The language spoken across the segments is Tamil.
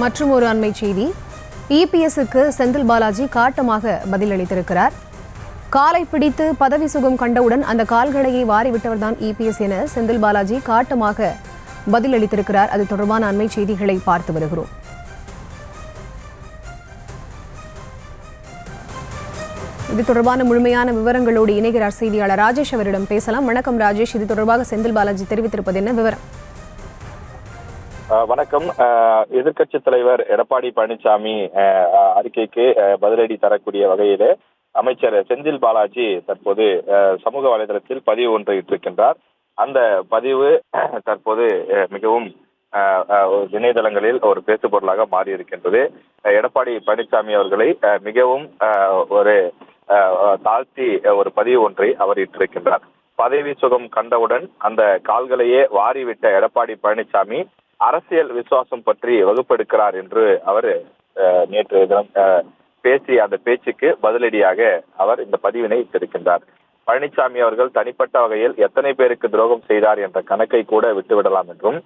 மற்றும் ஒரு அண்மை செய்தி, இபிஎஸ்க்கு செந்தில் பாலாஜி காட்டமாக பதிலளித்திருக்கிறார். காலை பிடித்து பதவி சுகம் கண்டவுடன் அந்த கால்களையை வாரிவிட்டவர்தான் இபிஎஸ் என செந்தில் பாலாஜி காட்டமாக பதிலளித்திருக்கிறார். அது தொடர்பான அண்மை செய்திகளை பார்த்து வருகிறோம். இது தொடர்பான முழுமையான விவரங்களோடு இணைகிறார் செய்தியாளர் ராஜேஷ். அவரிடம் பேசலாம். வணக்கம் ராஜேஷ், இது தொடர்பாக செந்தில் பாலாஜி தெரிவித்திருப்பது என்ன விவரம்? வணக்கம். எதிர்க்கட்சி தலைவர் எடப்பாடி பழனிசாமி அறிக்கைக்கு பதிலடி தரக்கூடிய வகையிலே அமைச்சர் செந்தில் பாலாஜி தற்போது சமூக வலைதளத்தில் பதிவு ஒன்றை இட்டிருக்கின்றார். அந்த பதிவு தற்போது மிகவும் இணையதளங்களில் ஒரு பேசு பொருளாக மாறியிருக்கின்றது. எடப்பாடி பழனிசாமி அவர்களை மிகவும் ஒரு தாழ்த்தி ஒரு பதிவு ஒன்றை அவர் இட்டிருக்கின்றார். பதவி சுகம் கண்டவுடன் அந்த கால்களையே வாரிவிட்ட எடப்பாடி பழனிசாமி அரசியல் விசுவாசம் பற்றி வகுப்பெடுக்கிறார் என்று அவர் நேற்று தினம் பேசிய அந்த பேச்சுக்கு பதிலடியாக அவர் இந்த பதிவினை இட்டிருக்கின்றார். பழனிசாமி அவர்கள் தனிப்பட்ட வகையில் எத்தனை பேருக்கு துரோகம் செய்தார் என்ற கணக்கை கூட விட்டுவிடலாம் என்றும்,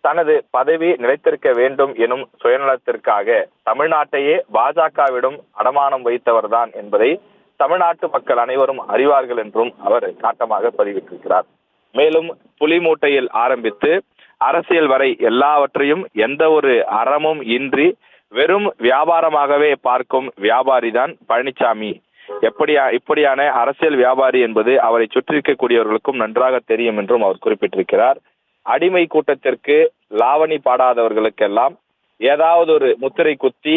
தனது பதவி நிலைத்திருக்க வேண்டும் எனும் சுயநலத்திற்காக தமிழ்நாட்டையே பாஜகவிடம் அடமானம் வைத்தவர்தான் என்பதை தமிழ்நாட்டு மக்கள் அனைவரும் அறிவார்கள் என்றும் அவர் காட்டமாக பதிவிட்டிருக்கிறார். மேலும் புலி மூட்டையில் ஆரம்பித்து அரசியல் வரை எல்லாவற்றையும் எந்த ஒரு அறமும் இன்றி வெறும் வியாபாரமாகவே பார்க்கும் வியாபாரிதான் பழனிசாமி. இப்படியான அரசியல் வியாபாரி என்பது அவரை சுற்றிருக்கக்கூடியவர்களுக்கும் நன்றாக தெரியும் என்றும் அவர் குறிப்பிட்டிருக்கிறார். அடிமை கூட்டத்திற்கு லாவணி பாடாதவர்களுக்கெல்லாம் ஏதாவது ஒரு முத்திரை குத்தி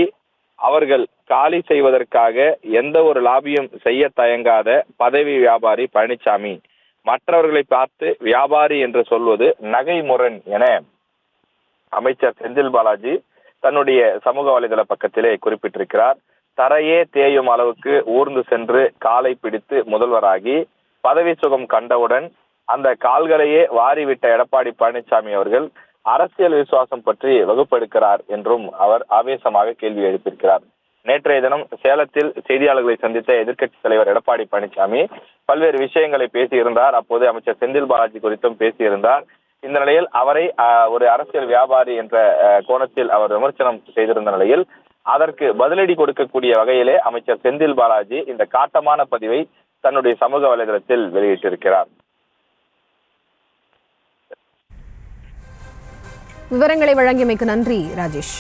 அவர்கள் காலி செய்வதற்காக எந்த ஒரு லாபியும் செய்ய தயங்காத பதவி வியாபாரி பழனிசாமி. மற்றவர்களை பார்த்து வியாபாரி என்று சொல்வது நகைமுரண் என அமைச்சர் செந்தில் பாலாஜி தன்னுடைய சமூக வலைதள பக்கத்திலே குறிப்பிட்டிருக்கிறார். தரையே தேயும் அளவுக்கு ஊர்ந்து சென்று காலை பிடித்து முதல்வராகி பதவி சுகம் கண்டவுடன் அந்த கால்களையே வாரிவிட்ட எடப்பாடி பழனிசாமி அவர்கள் அரசியல் விசுவாசம் பற்றி வகுப்பெடுக்கிறார் என்றும் அவர் ஆவேசமாக கேள்வி எழுப்பியிருக்கிறார். நேற்றைய தினம் சேலத்தில் செய்தியாளர்களை சந்தித்த எதிர்க்கட்சி தலைவர் எடப்பாடி பழனிசாமி பல்வேறு விஷயங்களை பேசியிருந்தார். அப்போது அமைச்சர் செந்தில் பாலாஜி குறித்தும் பேசியிருந்தார். இந்த நிலையில் அவரை ஒரு அரசியல் வியாபாரி என்ற கோணத்தில் அவர் விமர்சனம் செய்திருந்த நிலையில் அதற்கு பதிலடி கொடுக்கக்கூடிய வகையிலே அமைச்சர் செந்தில் பாலாஜி இந்த காட்டமான பதிவை தன்னுடைய சமூக வலைதளத்தில் வெளியிட்டிருக்கிறார். விவரங்களை வழங்கியமைக்கு நன்றி ராஜேஷ்.